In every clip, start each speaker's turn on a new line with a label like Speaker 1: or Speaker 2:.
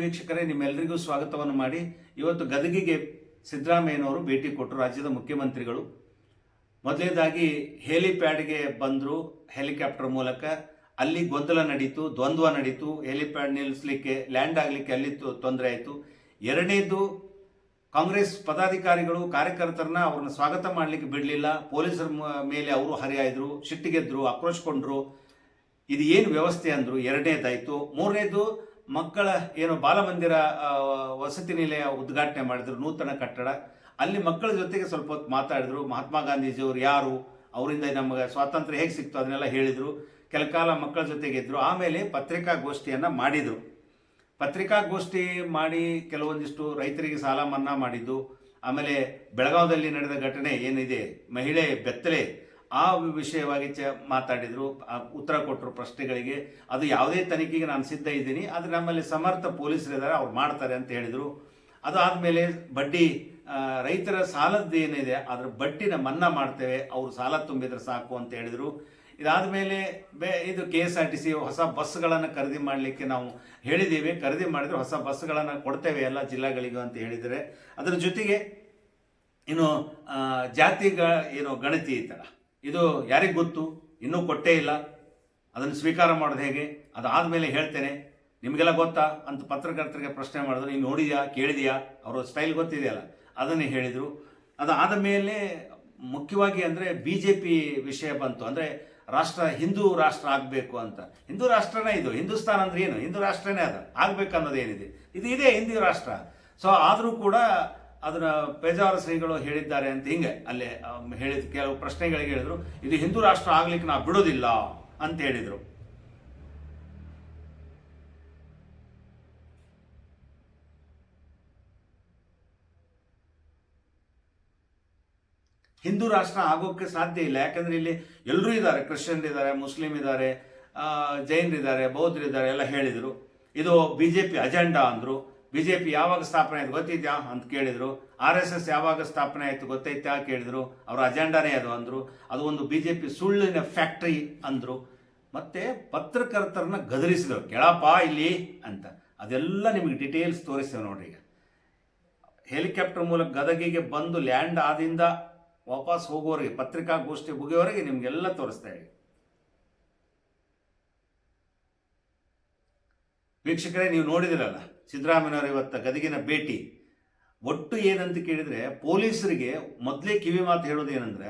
Speaker 1: ವೀಕ್ಷಕರೇ, ನಿಮ್ಮೆಲ್ಲರಿಗೂ ಸ್ವಾಗತವನ್ನು ಮಾಡಿ ಇವತ್ತು ಗದಗಿಗೆ ಸಿದ್ದರಾಮಯ್ಯನವರು ಭೇಟಿ ಕೊಟ್ಟರು. ರಾಜ್ಯದ ಮುಖ್ಯಮಂತ್ರಿಗಳು ಮೊದಲನೇದಾಗಿ ಹೆಲಿಪ್ಯಾಡ್ಗೆ ಬಂದರು. ಹೆಲಿಕಾಪ್ಟರ್ ಮೂಲಕ ಅಲ್ಲಿ ಗೊಂದಲ ನಡೀತು, ದ್ವಂದ್ವ ನಡೀತು. ಹೆಲಿಪ್ಯಾಡ್ ನಿಲ್ಲಿಸಲಿಕ್ಕೆ, ಲ್ಯಾಂಡ್ ಆಗಲಿಕ್ಕೆ ಅಲ್ಲಿ ತೊಂದರೆ ಆಯಿತು. ಎರಡನೇದು, ಕಾಂಗ್ರೆಸ್ ಪದಾಧಿಕಾರಿಗಳು ಕಾರ್ಯಕರ್ತರನ್ನ ಅವ್ರನ್ನ ಸ್ವಾಗತ ಮಾಡಲಿಕ್ಕೆ ಬಿಡಲಿಲ್ಲ. ಪೊಲೀಸರ ಮೇಲೆ ಅವರು ಹರಿಯಾಯಿದ್ರು, ಸಿಟ್ಟಿಗೆದ್ರು, ಆಕ್ರೋಶಗೊಂಡ್ರು. ಇದು ಏನು ವ್ಯವಸ್ಥೆ ಅಂದರು. ಎರಡನೇದಾಯಿತು. ಮೂರನೇದು, ಮಕ್ಕಳ ಏನು ಬಾಲಮಂದಿರ ವಸತಿ ನಿಲಯ ಉದ್ಘಾಟನೆ ಮಾಡಿದ್ರು, ನೂತನ ಕಟ್ಟಡ. ಅಲ್ಲಿ ಮಕ್ಕಳ ಜೊತೆಗೆ ಸ್ವಲ್ಪ ಹೊತ್ತು ಮಾತಾಡಿದ್ರು. ಮಹಾತ್ಮ ಗಾಂಧೀಜಿಯವರು ಯಾರು, ಅವರಿಂದ ನಮಗೆ ಸ್ವಾತಂತ್ರ್ಯ ಹೇಗೆ ಸಿಕ್ತು ಅದನ್ನೆಲ್ಲ ಹೇಳಿದರು. ಕೆಲ ಕಾಲ ಮಕ್ಕಳ ಜೊತೆಗೆ ಇದ್ದರು. ಆಮೇಲೆ ಪತ್ರಿಕಾಗೋಷ್ಠಿಯನ್ನು ಮಾಡಿದರು. ಪತ್ರಿಕಾಗೋಷ್ಠಿ ಮಾಡಿ ಕೆಲವೊಂದಿಷ್ಟು ರೈತರಿಗೆ ಸಾಲ ಮನ್ನಾ ಮಾಡಿದ್ದು, ಆಮೇಲೆ ಬೆಳಗಾವದಲ್ಲಿ ನಡೆದ ಘಟನೆ ಏನಿದೆ, ಮಹಿಳೆ ಬೆತ್ತಲೆ, ಆ ವಿಷಯವಾಗಿ ಮಾತಾಡಿದರು, ಉತ್ತರ ಕೊಟ್ಟರು ಪ್ರಶ್ನೆಗಳಿಗೆ. ಅದು ಯಾವುದೇ ತನಿಖೆಗೆ ನಾನು ಸಿದ್ಧ ಇದ್ದೀನಿ, ಆದರೆ ನಮ್ಮಲ್ಲಿ ಸಮರ್ಥ ಪೊಲೀಸರಿದ್ದಾರೆ, ಅವ್ರು ಮಾಡ್ತಾರೆ ಅಂತ ಹೇಳಿದರು. ಅದಾದಮೇಲೆ ಬಡ್ಡಿ, ರೈತರ ಸಾಲದ್ದು ಏನಿದೆ ಅದರ ಬಡ್ಡಿನ ಮನ್ನಾ ಮಾಡ್ತೇವೆ, ಅವರು ಸಾಲ ತುಂಬಿದ್ರೆ ಸಾಕು ಅಂತ ಹೇಳಿದರು. ಇದಾದ ಮೇಲೆ ಇದು KSRTC ಹೊಸ ಬಸ್ಗಳನ್ನು ಖರೀದಿ ಮಾಡಲಿಕ್ಕೆ ನಾವು ಹೇಳಿದ್ದೀವಿ, ಖರೀದಿ ಮಾಡಿದರೆ ಹೊಸ ಬಸ್ಗಳನ್ನು ಕೊಡ್ತೇವೆ ಎಲ್ಲ ಜಿಲ್ಲೆಗಳಿಗೂ ಅಂತ ಹೇಳಿದರೆ. ಅದರ ಜೊತೆಗೆ ಇನ್ನು ಜಾತಿಗಳ ಗಣತಿ ಐತಲ್ಲ, ಇದು ಯಾರಿಗೆ ಗೊತ್ತು, ಇನ್ನೂ ಕೊಟ್ಟೇ ಇಲ್ಲ, ಅದನ್ನು ಸ್ವೀಕಾರ ಮಾಡೋದು ಹೇಗೆ, ಅದಾದಮೇಲೆ ಹೇಳ್ತೇನೆ, ನಿಮಗೆಲ್ಲ ಗೊತ್ತಾ ಅಂತ ಪತ್ರಕರ್ತರಿಗೆ ಪ್ರಶ್ನೆ ಮಾಡಿದ್ರು. ನೀನು ನೋಡಿದ್ಯಾ, ಕೇಳಿದೆಯಾ, ಅವರ ಸ್ಟೈಲ್ ಗೊತ್ತಿದೆಯಲ್ಲ, ಅದನ್ನೇ ಹೇಳಿದರು. ಅದಾದ ಮೇಲೆ ಮುಖ್ಯವಾಗಿ ಅಂದರೆ BJP ವಿಷಯ ಬಂತು. ಅಂದರೆ ರಾಷ್ಟ್ರ ಹಿಂದೂ ರಾಷ್ಟ್ರ ಆಗಬೇಕು ಅಂತ. ಹಿಂದೂ ರಾಷ್ಟ್ರನೇ ಇದು, ಹಿಂದೂಸ್ತಾನ್ ಅಂದರೆ ಏನು, ಹಿಂದೂ ರಾಷ್ಟ್ರನೇ ಅದು ಆಗಬೇಕನ್ನೋದೇನಿದೆ, ಇದು ಇದೆ ಹಿಂದೂ ರಾಷ್ಟ್ರ. ಸೊ ಆದರೂ ಕೂಡ ಅದನ್ನು ಪೇಜಾವರ ಶ್ರೀಗಳು ಹೇಳಿದ್ದಾರೆ ಅಂತ ಹಿಂಗೆ ಅಲ್ಲೇ ಹೇಳಿದ ಕೆಲವು ಪ್ರಶ್ನೆಗಳಿಗೆ ಹೇಳಿದರು, ಇದು ಹಿಂದೂ ರಾಷ್ಟ್ರ ಆಗ್ಲಿಕ್ಕೆ ನಾವು ಬಿಡೋದಿಲ್ಲ ಅಂತ ಹೇಳಿದರು. ಹಿಂದೂ ರಾಷ್ಟ್ರ ಆಗೋಕ್ಕೆ ಸಾಧ್ಯ ಇಲ್ಲ. ಯಾಕಂದರೆ ಇಲ್ಲಿ ಎಲ್ಲರೂ ಇದ್ದಾರೆ, ಕ್ರಿಶ್ಚಿಯನ್ ಇದ್ದಾರೆ, ಮುಸ್ಲಿಂ ಇದ್ದಾರೆ, ಜೈನರಿದ್ದಾರೆ, ಬೌದ್ಧರಿದ್ದಾರೆ, ಎಲ್ಲ ಹೇಳಿದರು. ಇದು BJP ಅಜೆಂಡಾ ಅಂದರು. BJP ಯಾವಾಗ ಸ್ಥಾಪನೆ ಆಯಿತು ಗೊತ್ತಿದ್ಯಾ ಅಂತ ಕೇಳಿದರು. RSS ಯಾವಾಗ ಸ್ಥಾಪನೆ ಆಯಿತು ಗೊತ್ತೈತ್ಯಾ ಕೇಳಿದರು. ಅವರ ಅಜೆಂಡಾನೇ ಅದು ಅಂದರು. ಅದು ಒಂದು BJP ಸುಳ್ಳಿನ ಫ್ಯಾಕ್ಟ್ರಿ ಅಂದರು. ಮತ್ತು ಪತ್ರಕರ್ತರನ್ನ ಗದರಿಸಿದರು, ಕೆಳಪ್ಪ ಇಲ್ಲಿ ಅಂತ. ಅದೆಲ್ಲ ನಿಮಗೆ ಡಿಟೇಲ್ಸ್ ತೋರಿಸ್ತೇವೆ ನೋಡ್ರಿ. ಈಗ ಹೆಲಿಕಾಪ್ಟರ್ ಮೂಲಕ ಗದಗಿಗೆ ಬಂದು ಲ್ಯಾಂಡ್ ಆದಿಂದ ವಾಪಸ್ ಹೋಗೋವರೆಗೆ, ಪತ್ರಿಕಾಗೋಷ್ಠಿ ಮುಗಿಯೋವರೆಗೆ ನಿಮಗೆಲ್ಲ ತೋರಿಸ್ತಾ ಇದ್ದೀವಿ. ವೀಕ್ಷಕರೇ, ನೀವು ನೋಡಿದಿರಲ್ಲ ಸಿದ್ದರಾಮಯ್ಯನವರು ಇವತ್ತು ಗದಗಿನ ಭೇಟಿ. ಒಟ್ಟು ಏನಂತ ಕೇಳಿದರೆ, ಪೊಲೀಸರಿಗೆ ಮೊದಲೇ ಕಿವಿ ಮಾತು ಹೇಳೋದು ಏನಂದರೆ,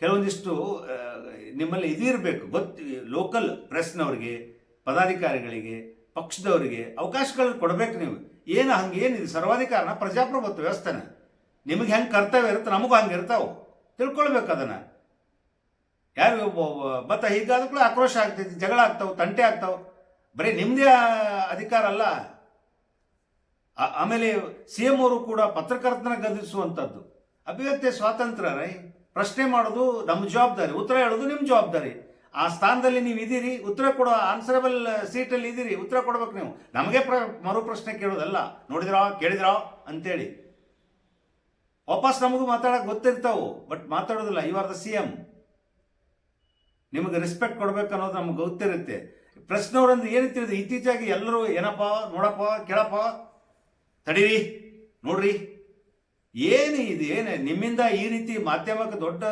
Speaker 1: ಕೆಲವೊಂದಿಷ್ಟು ನಿಮ್ಮಲ್ಲಿ ಇದಿರಬೇಕು ಗೊತ್ತು, ಲೋಕಲ್ ಪ್ರೆಸ್ನವ್ರಿಗೆ, ಪದಾಧಿಕಾರಿಗಳಿಗೆ, ಪಕ್ಷದವರಿಗೆ ಅವಕಾಶಗಳನ್ನು ಕೊಡಬೇಕು ನೀವು. ಏನು ಹಂಗೇನಿದೆ, ಸರ್ವಾಧಿಕಾರನ ಪ್ರಜಾಪ್ರಭುತ್ವ ವ್ಯವಸ್ಥೆನ, ನಿಮಗೆ ಹೆಂಗೆ ಕರ್ತವ್ಯ ಇರುತ್ತೆ ನಮಗೂ ಹಂಗೆ ಇರ್ತಾವೆ, ತಿಳ್ಕೊಳ್ಬೇಕು ಅದನ್ನು. ಯಾರು ಬತ್ತ ಹೀಗಾದ ಕೂಡ ಆಕ್ರೋಶ ಆಗ್ತೈತಿ, ಜಗಳ ಆಗ್ತಾವೆ, ತಂಟೆ ಆಗ್ತಾವೆ. ಬರೀ ನಿಮ್ಮದೇ ಅಧಿಕಾರ ಅಲ್ಲ. ಆಮೇಲೆ CM ಅವರು ಕೂಡ ಪತ್ರಕರ್ತನ ಗದರಿಸುವಂಥದ್ದು, ಅಭಿವ್ಯಕ್ತಿ ಸ್ವಾತಂತ್ರ್ಯ, ಪ್ರಶ್ನೆ ಮಾಡೋದು ನಮ್ಮ ಜವಾಬ್ದಾರಿ, ಉತ್ತರ ಹೇಳೋದು ನಿಮ್ಮ ಜವಾಬ್ದಾರಿ. ಆ ಸ್ಥಾನದಲ್ಲಿ ನೀವು ಇದ್ದೀರಿ, ಉತ್ತರ ಕೊಡೋ ಆನ್ಸರಬಲ್ ಸೀಟಲ್ಲಿ ಇದ್ದೀರಿ, ಉತ್ತರ ಕೊಡ್ಬೇಕು ನೀವು. ನಮಗೆ ಮರು ಪ್ರಶ್ನೆ ಕೇಳೋದಲ್ಲ, ನೋಡಿದ್ರಾ ಕೇಳಿದ್ರಾ ಅಂತೇಳಿ. ವಾಪಸ್ ನಮಗೂ ಮಾತಾಡೋಕೆ ಗೊತ್ತಿರ್ತಾವೆ, ಬಟ್ ಮಾತಾಡೋದಿಲ್ಲ. ಯು ಆರ್ ದ CM, ನಿಮಗೆ ರೆಸ್ಪೆಕ್ಟ್ ಕೊಡ್ಬೇಕು ಅನ್ನೋದು ನಮ್ಗೆ ಗೊತ್ತಿರುತ್ತೆ. ಪ್ರಶ್ನವ್ರಂದ್ರೆ ಏನು ತಿಳಿದು ಇತ್ತೀಚೆಗೆ ಎಲ್ಲರೂ ಏನಪ್ಪ, ನೋಡಪ್ಪ, ಕೇಳಪ್ಪ, ತಡೀರಿ, ನೋಡ್ರಿ, ಏನು ಇದು, ಏನು ನಿಮ್ಮಿಂದ ಈ ರೀತಿ ಮಾಧ್ಯಮಕ್ಕೆ ದೊಡ್ಡ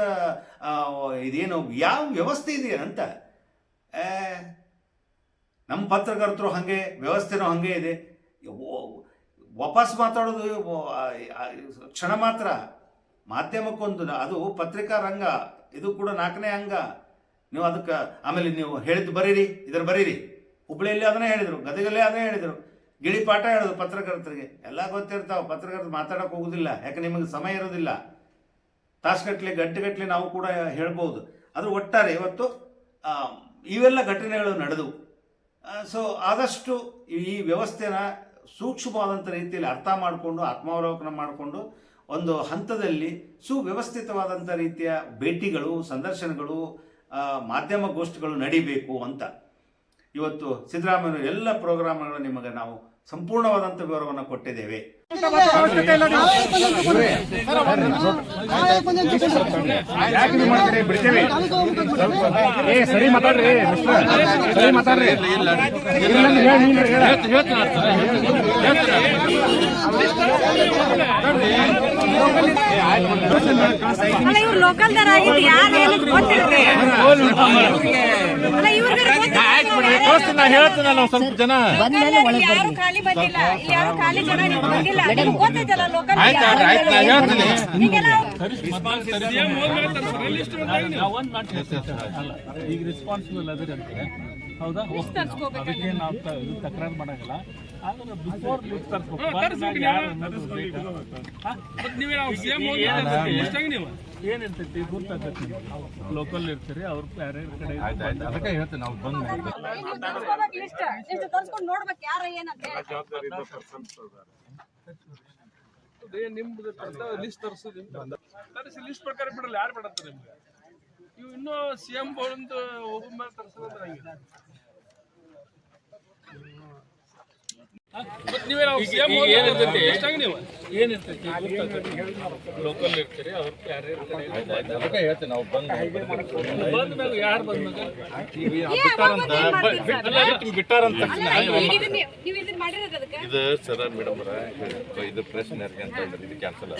Speaker 1: ಇದೇನು ಯಾವ ವ್ಯವಸ್ಥೆ ಇದೆ ಅಂತ. ನಮ್ಮ ಪತ್ರಕರ್ತರು ಹಾಗೆ, ವ್ಯವಸ್ಥೆನೂ ಹಾಗೆ ಇದೆ. ವಾಪಸ್ ಮಾತಾಡೋದು ಕ್ಷಣ ಮಾತ್ರ. ಮಾಧ್ಯಮಕ್ಕೊಂದು ಅದು ಪತ್ರಿಕಾ ರಂಗ, ಇದು ಕೂಡ 4ನೇ ಅಂಗ. ನೀವು ಅದಕ್ಕೆ ಆಮೇಲೆ ನೀವು ಹೇಳಿದ್ದು ಬರೀರಿ, ಇದರ ಬರೀರಿ. ಹುಬ್ಬಳ್ಳಿಯಲ್ಲಿ ಅದನ್ನೇ ಹೇಳಿದರು, ಗದಗಲ್ಲೇ ಅದನ್ನೇ ಹೇಳಿದರು. ಗಿಳಿ ಪಾಠ ಹೇಳೋದು ಪತ್ರಕರ್ತರಿಗೆ, ಎಲ್ಲ ಗೊತ್ತಿರ್ತಾವೆ. ಪತ್ರಕರ್ತರು ಮಾತಾಡೋಕೆ ಹೋಗೋದಿಲ್ಲ, ಯಾಕೆ ನಿಮಗೆ ಸಮಯ ಇರೋದಿಲ್ಲ. ತಾಸುಗಟ್ಟಲೆ, ಗಂಟೆಗಟ್ಟಲೆ ನಾವು ಕೂಡ ಹೇಳ್ಬೋದು. ಅದು ಒಟ್ಟಾರೆ ಇವತ್ತು ಇವೆಲ್ಲ ಘಟನೆಗಳು ನಡೆದವು. ಸೊ ಆದಷ್ಟು ಈ ವ್ಯವಸ್ಥೆನ ಸೂಕ್ಷ್ಮವಾದಂಥ ರೀತಿಯಲ್ಲಿ ಅರ್ಥ ಮಾಡಿಕೊಂಡು, ಆತ್ಮಾವಲೋಕನ ಮಾಡಿಕೊಂಡು, ಒಂದು ಹಂತದಲ್ಲಿ ಸುವ್ಯವಸ್ಥಿತವಾದಂಥ ರೀತಿಯ ಭೇಟಿಗಳು, ಸಂದರ್ಶನಗಳು, ಮಾಧ್ಯಮಗೋಷ್ಠಿಗಳು ನಡೀಬೇಕು ಅಂತ ಇವತ್ತು ಸಿದ್ದರಾಮಯ್ಯನವರು ಎಲ್ಲ ಪ್ರೋಗ್ರಾಮ್ಗಳು ನಿಮಗೆ ನಾವು ಸಂಪೂರ್ಣವಾದಂಥ ವಿವರವನ್ನು ಕೊಟ್ಟಿದ್ದೇವೆ.
Speaker 2: ಸರಿ ಮಾತಾಡ್ರಿ ಸರಿ ಮಾತಾಡ್ರಿ
Speaker 3: ಇವ್ರು ಲೋಕಲ್ದಾರ ಆಗಿದ್ದು ಯಾರು ಗೊತ್ತಿರುತ್ತೆ.
Speaker 2: ಹೇಳ್ತೀನಲ್ಲ ಸ್ವಲ್ಪ ಜನ
Speaker 3: ಯಾರು ಖಾಲಿ ಬಂದಿಲ್ಲ, ಯಾರು ಖಾಲಿ ಜನ ಬಂದಿಲ್ಲ, ಗೊತ್ತೈತಲ್ಲ ಲೋಕಲ್
Speaker 2: ಈಗ ರೆಸ್ಪಾನ್ಸಿಬಲ್ ಅದ್ರಂತೆ ಹೌದಾ, ಅದಕ್ಕೆ ನಾವು ತಕರಾರು ಮಾಡಂಗಿಲ್ಲ. ಆದ್ರೆ ಬಿಫೋರ್ ಏನಿರ್ತೈತಿ ಗೊತ್ತಾಗತ್ತೆ, ಲೋಕಲ್ ಇರ್ತೀರಿ, ಅವ್ರು ಬೇರೆ ಕಡೆ ಅದಕ್ಕೆ ಹೇಳ್ತೇನೆ ನಾವು ಬಂದ್
Speaker 3: ನೋಡ್ಬೇಕು ಯಾರ ಏನಂತ
Speaker 4: ನಿಮ್ದು ಲಿಸ್ಟ್ ತರಿಸಿ ಲಿಸ್ಟ್ ಪ್ರಕಾರ ಬಿಡಲ್ಲ, ಯಾರು ಬಿಡತ್ತ ನಿಮ್ಗೆ? ಇವು ಇನ್ನೂ ಸಿಎಂ ಬಂದು ಹೋಗೋ ಮೇಲೆ ತರಿಸೋದ್ರೆ ಹಂಗೆ
Speaker 2: ಲೋಕಲ್ ಇರ್ತೀರಿ, ಅವ್ರು ಬೇರೆ ಕಡೆ ಅದಕ್ಕೆ ಹೇಳ್ತೇನೆ ನಾವು ಬಂದ ಮೇಲೆ ಯಾರು ಬಂದಾಗ ಬಿಟ್ಟಾರಂತ
Speaker 5: ಇದು ಸರ ಮೇಡಮ್ ಇದು ಪ್ರೆಸ್ ನರ್ಗೆ ಅಂತ ಅಂದ್ರೆ ಇದು ಕ್ಯಾನ್ಸಲ್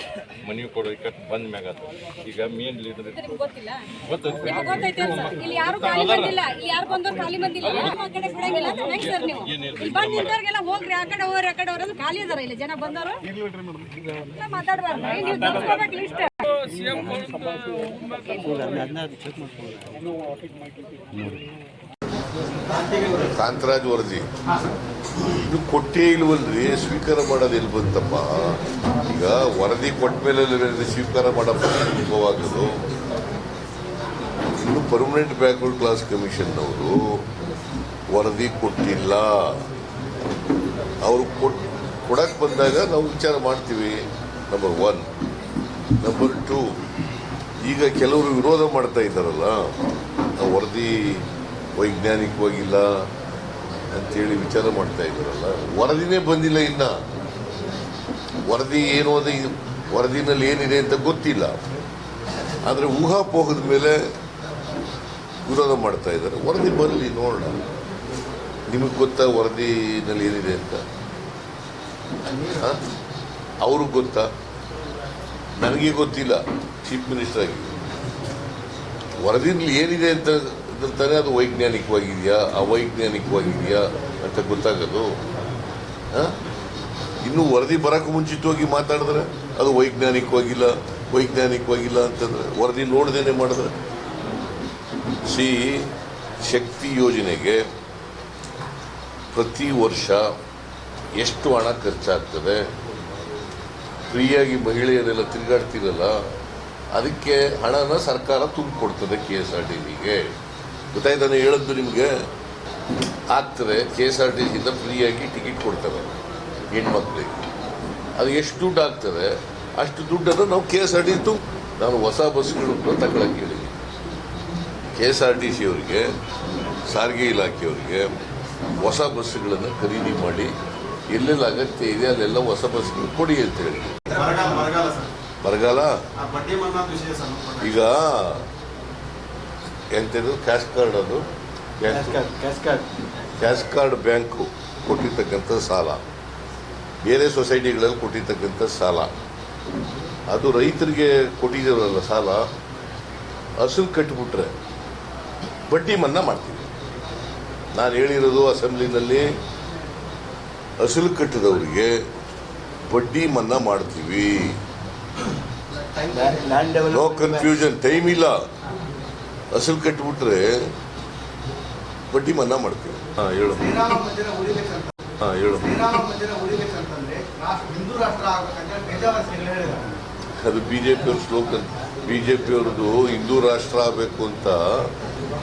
Speaker 5: ಮನವಿ ಕೊಡೋಕೆ ಬಂದ ಮ್ಯಾಗ ಈಗ ಮೇನ್ ಲೀಡರ್
Speaker 3: ಇಲ್ಲಿ ಯಾರು ಖಾಲಿ ಬಂದಿಲ್ಲ, ಇಲ್ಲಿ ಯಾರು ಬಂದವ್ರು ಖಾಲಿ ಬಂದಿಲ್ಲ, ಆ ಕಡೆ ಕೊಡಂಗಿಲ್ಲ ಅಂತ ಹೆಂಗ್ ಸರ್ ನೀವು? ಇಲ್ಲಿ ಬಂದ್ ನಿಂತವ್ರಿಗೆಲ್ಲ ಹೋಗ್ರಿ, ಆ ಕಡೆ ಹೋಗ್ರಿ, ಆ ಕಡೆ ಹೋದ್ರೆ ಖಾಲಿ ಅದಾರ ಇಲ್ಲಿ ಜನ ಬಂದವರು ಮಾತಾಡ್ಬಾರ್ದು. ನೀವು ತರ್ಸ್ಕೋಬೇಕು ಲಿಸ್ಟ್.
Speaker 4: ಸಿಎಂ
Speaker 6: ಕಾಂತರಾಜ್ ವರದಿ ಇದು ಕೊಟ್ಟೇ ಇಲ್ವಲ್ರಿ, ಸ್ವೀಕಾರ ಮಾಡೋದು ಎಲ್ಲಿ ಬಂತಪ್ಪ? ಈಗ ವರದಿ ಕೊಟ್ಟ ಮೇಲೆ ಸ್ವೀಕಾರ ಮಾಡೋದು. ಇನ್ನು ಪರ್ಮನೆಂಟ್ ಬ್ಯಾಕ್ವರ್ಡ್ ಕ್ಲಾಸ್ ಕಮಿಷನ್ನವರು ವರದಿ ಕೊಟ್ಟಿಲ್ಲ. ಅವರು ಕೊಡಕ್ಕೆ ಬಂದಾಗ ನಾವು ವಿಚಾರ ಮಾಡ್ತೀವಿ, ನಂಬರ್ 1. ನಂಬರ್ 2, ಈಗ ಕೆಲವರು ವಿರೋಧ ಮಾಡ್ತಾ ಇದ್ದಾರಲ್ಲ, ಆ ವರದಿ ವೈಜ್ಞಾನಿಕವಾಗಿಲ್ಲ ಅಂತೇಳಿ ವಿಚಾರ ಮಾಡ್ತಾ ಇದ್ದಾರಲ್ಲ. ವರದಿನೇ ಬಂದಿಲ್ಲ, ಇನ್ನ ವರದಿ ಏನು ಅದು, ವರದಿನಲ್ಲಿ ಏನಿದೆ ಅಂತ ಗೊತ್ತಿಲ್ಲ. ಆದರೆ ಊಹಾಪೋಹದ ಮೇಲೆ ವಿರೋಧ ಮಾಡ್ತಾ ಇದ್ದಾರೆ. ವರದಿ ಬರಲಿ, ನೋಡೋಣ. ನಿಮಗೆ ಗೊತ್ತಾ ವರದಿನಲ್ಲಿ ಏನಿದೆ ಅಂತ? ಅವ್ರಿಗೆ ಗೊತ್ತಾ? ನನಗೆ ಗೊತ್ತಿಲ್ಲ. ಚೀಫ್ ಮಿನಿಸ್ಟರ್ ಆಗಿ ವರದಿನಲ್ಲಿ ಏನಿದೆ ಅಂತ ತಾನೇ ಅದು ವೈಜ್ಞಾನಿಕವಾಗಿದೆಯಾ ಅವೈಜ್ಞಾನಿಕವಾಗಿದೆಯಾ ಅಂತ ಗೊತ್ತಾಗೋದು. ಇನ್ನು ವರದಿ ಬರೋಕ್ಕೆ ಮುಂಚಿತವಾಗಿ ಮಾತಾಡಿದ್ರೆ ಅದು ವೈಜ್ಞಾನಿಕವಾಗಿಲ್ಲ ಅಂತಂದ್ರೆ ವರದಿ ನೋಡ್ದೇನೆ ಮಾಡಿದ್ರೆ. ಶಕ್ತಿ ಯೋಜನೆಗೆ ಪ್ರತಿ ವರ್ಷ ಎಷ್ಟು ಹಣ ಖರ್ಚಾಗ್ತದೆ, ಫ್ರೀಯಾಗಿ ಮಹಿಳೆಯರೆಲ್ಲ ತಿರುಗಾಡ್ತಿರಲ್ಲ, ಅದಕ್ಕೆ ಹಣನ ಸರ್ಕಾರ ತುಂಬಿಕೊಡ್ತದೆ KSRTCಗೆ. ಗೊತ್ತಾಯ್ತಾನೆ ಹೇಳದ್ದು ನಿಮಗೆ? ಆಗ್ತದೆ. KSRTCಯಿಂದ ಫ್ರೀಯಾಗಿ ಟಿಕೆಟ್ ಕೊಡ್ತಾರೆ ಹೆಣ್ಮಕ್ಳಿಗೆ. ಅದು ಎಷ್ಟು ದುಡ್ಡು ಆಗ್ತದೆ ಅಷ್ಟು ದುಡ್ಡನ್ನು ನಾವು KSRTC ನಾನು ಹೊಸ ಬಸ್ಗಳನ್ನು ತಗೊಳಕ್ಕೆ ಹೇಳಿದ್ದೀನಿ. KSRTC ಅವರಿಗೆ, ಸಾರಿಗೆ ಇಲಾಖೆಯವರಿಗೆ ಹೊಸ ಬಸ್ಸುಗಳನ್ನು ಖರೀದಿ ಮಾಡಿ ಎಲ್ಲೆಲ್ಲ ಅಗತ್ಯ ಇದೆ ಅಲ್ಲೆಲ್ಲ ಹೊಸ ಬಸ್ಗಳು ಕೊಡಿ ಅಂತ ಹೇಳಿ. ಬರಗಾಲ ಈಗ ಎಂಥದ್ದು ಕ್ಯಾಶ್ ಕಾರ್ಡ್, ಅದು ಕ್ಯಾಶ್ ಕಾರ್ಡ್ ಬ್ಯಾಂಕು ಕೊಟ್ಟಿರ್ತಕ್ಕಂಥ ಸಾಲ, ಬೇರೆ ಸೊಸೈಟಿಗಳಲ್ಲಿ ಕೊಟ್ಟಿರ್ತಕ್ಕಂಥ ಸಾಲ, ಅದು ರೈತರಿಗೆ ಕೊಟ್ಟಿದ್ದೀರಲ್ಲ ಸಾಲ, ಅಸಲು ಕಟ್ಟಿಬಿಟ್ರೆ ಬಡ್ಡಿ ಮನ್ನಾ ಮಾಡ್ತೀವಿ. ನಾನು ಹೇಳಿರೋದು ಅಸೆಂಬ್ಲಿನಲ್ಲಿ, ಅಸಲು ಕಟ್ಟಿದವರಿಗೆ ಬಡ್ಡಿ ಮನ್ನಾ ಮಾಡ್ತೀವಿ. ನೋ ಕನ್ಫ್ಯೂಷನ್, ಟೈಮ್ ಇಲ್ಲ. ಅಸಲು ಕಟ್ಟಿಬಿಟ್ರೆ ಬಡ್ಡಿ ಮನ್ನಾ ಮಾಡ್ತೀವಿ. ಹೇಳು. ಅದು ಬಿಜೆಪಿಯವ್ರ ಸ್ಲೋಗನ್. ಬಿಜೆಪಿಯವ್ರದ್ದು ಹಿಂದೂ ರಾಷ್ಟ್ರ ಆಗಬೇಕು ಅಂತ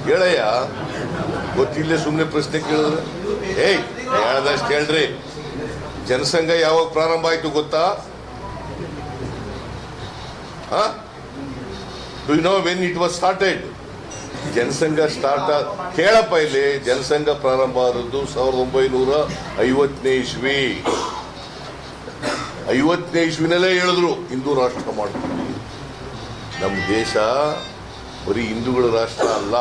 Speaker 6: ಹೇಳಯ್ಯ. ಗೊತ್ತಿಲ್ಲೇ ಸುಮ್ಮನೆ ಪ್ರಶ್ನೆ ಕೇಳಿದ್ರೆ ಹೇಳ್ದಷ್ಟು ಹೇಳ್ರಿ. ಜನಸಂಘ ಯಾವಾಗ ಪ್ರಾರಂಭ ಆಯ್ತು ಗೊತ್ತಾ? Do you know when it was started? Jana Sangh ಕೇಳಪ್ಪ ಇಲ್ಲಿ. ಜನಸಂಘ ಪ್ರಾರಂಭ ಆದದ್ದು 1950ನೇ ಇಸ್ವಿ. 50ನೇ ಇಸ್ವಿನಲ್ಲೇ ಹೇಳಿದ್ರು ಹಿಂದೂ ರಾಷ್ಟ್ರ ಮಾಡ್ತೀವಿ. ನಮ್ಮ ದೇಶ ಬರೀ ಹಿಂದೂಗಳ ರಾಷ್ಟ್ರ ಅಲ್ಲ,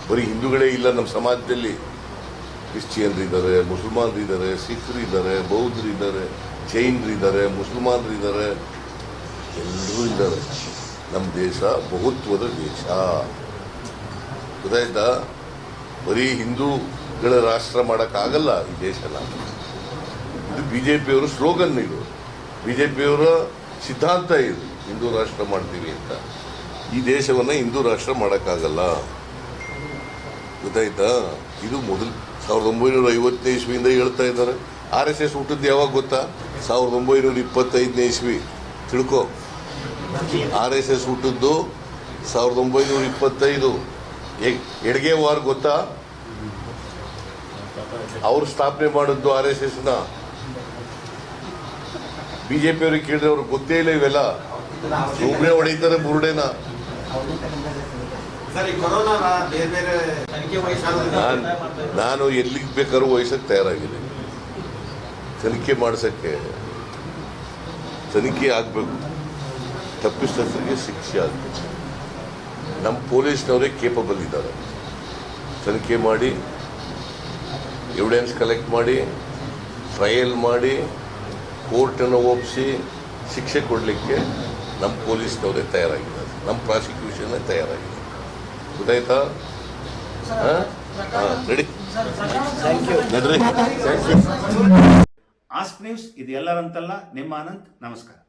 Speaker 6: ಬರೀ ಹಿಂದೂಗಳೇ ಇಲ್ಲ ನಮ್ಮ ಸಮಾಜದಲ್ಲಿ. ಕ್ರಿಶ್ಚಿಯನ್ರಿದ್ದಾರೆ, ಮುಸಲ್ಮಾನರಿದ್ದಾರೆ, ಸಿಖ್ರಿದ್ದಾರೆ, ಬೌದ್ಧರಿದ್ದಾರೆ, ಜೈನರಿದ್ದಾರೆ, ಮುಸಲ್ಮಾನರಿದ್ದಾರೆ, ಎಲ್ಲರೂ ಇದ್ದಾರೆ. ನಮ್ಮ ದೇಶ ಬಹುತ್ವದ ದೇಶ, ಗೊತ್ತಾಯ್ತಾ? ಬರೀ ಹಿಂದೂಗಳ ರಾಷ್ಟ್ರ ಮಾಡೋಕ್ಕಾಗಲ್ಲ ಈ ದೇಶನ. ಇದು ಬಿಜೆಪಿಯವರ ಸ್ಲೋಗನ್, ಇದು ಬಿಜೆಪಿಯವರ ಸಿದ್ಧಾಂತ, ಇದು ಹಿಂದೂ ರಾಷ್ಟ್ರ ಮಾಡ್ತೀವಿ ಅಂತ. ಈ ದೇಶವನ್ನು ಹಿಂದೂ ರಾಷ್ಟ್ರ ಮಾಡೋಕ್ಕಾಗಲ್ಲ, ಗೊತ್ತಾಯ್ತಾ? ಇದು ಮೊದಲು 1950ನೇ ಇಸ್ವಿಯಿಂದ ಹೇಳ್ತಾ ಇದ್ದಾರೆ. RSS ಹುಟ್ಟಿದ್ದು ಯಾವಾಗ ಗೊತ್ತಾ? 1925ನೇ ಇಸ್ವಿ. ತಿಳ್ಕೊ, RSS ಹುಟ್ಟಿದ್ದು 1925. ಎಡ್ಗೆ ವಾರ್ ಗೊತ್ತಾ? ಅವ್ರು ಸ್ಥಾಪನೆ ಮಾಡಿದ್ದು RSSನ. ಬಿಜೆಪಿಯವ್ರಿಗೆ ಕೇಳಿದ್ರೆ ಅವ್ರಿಗೆ ಗೊತ್ತೇ ಇಲ್ಲ ಇವೆಲ್ಲ. ಸುಮ್ಮನೆ ಹೊಡೀತಾರೆ ಬುರುಡೆನ. ನಾನು ಎಲ್ಲಿಗೆ ಬೇಕಾದ್ರೂ ವಹಿಸಕ್ಕೆ ತಯಾರಾಗಿದ್ದೀನಿ. ತನಿಖೆ ಮಾಡಿಸೋಕ್ಕೆ ತನಿಖೆ ಆಗಬೇಕು, ತಪ್ಪಿಸ್ತರಿಗೆ ಶಿಕ್ಷೆ ಆಗಬೇಕು. ನಮ್ಮ ಪೊಲೀಸ್ನವರೇ ಕೇಪಬಲ್ ಇದ್ದಾರೆ. ತನಿಖೆ ಮಾಡಿ, ಎವಿಡೆನ್ಸ್ ಕಲೆಕ್ಟ್ ಮಾಡಿ, ಟ್ರಯಲ್ ಮಾಡಿ, ಕೋರ್ಟನ್ನು ಒಪ್ಪಿಸಿ ಶಿಕ್ಷೆ ಕೊಡಲಿಕ್ಕೆ ನಮ್ಮ ಪೊಲೀಸ್ನವರೇ ತಯಾರಾಗಿದ್ದಾರೆ, ನಮ್ಮ ಪ್ರಾಸಿಕ್ಯೂಷನ್ನೇ ತಯಾರಾಗಿದೆ. ಗೊತ್ತಾಯ್ತಾ? ರೆಡಿ, ನಡ್ರಿ.
Speaker 1: ಆಸ್ಕ್ ನ್ಯೂಸ್ ಇದು ಎಲ್ಲರಂತಲ್ಲ, ನಿಮ್ಮ ಅನಂತ್. ನಮಸ್ಕಾರ.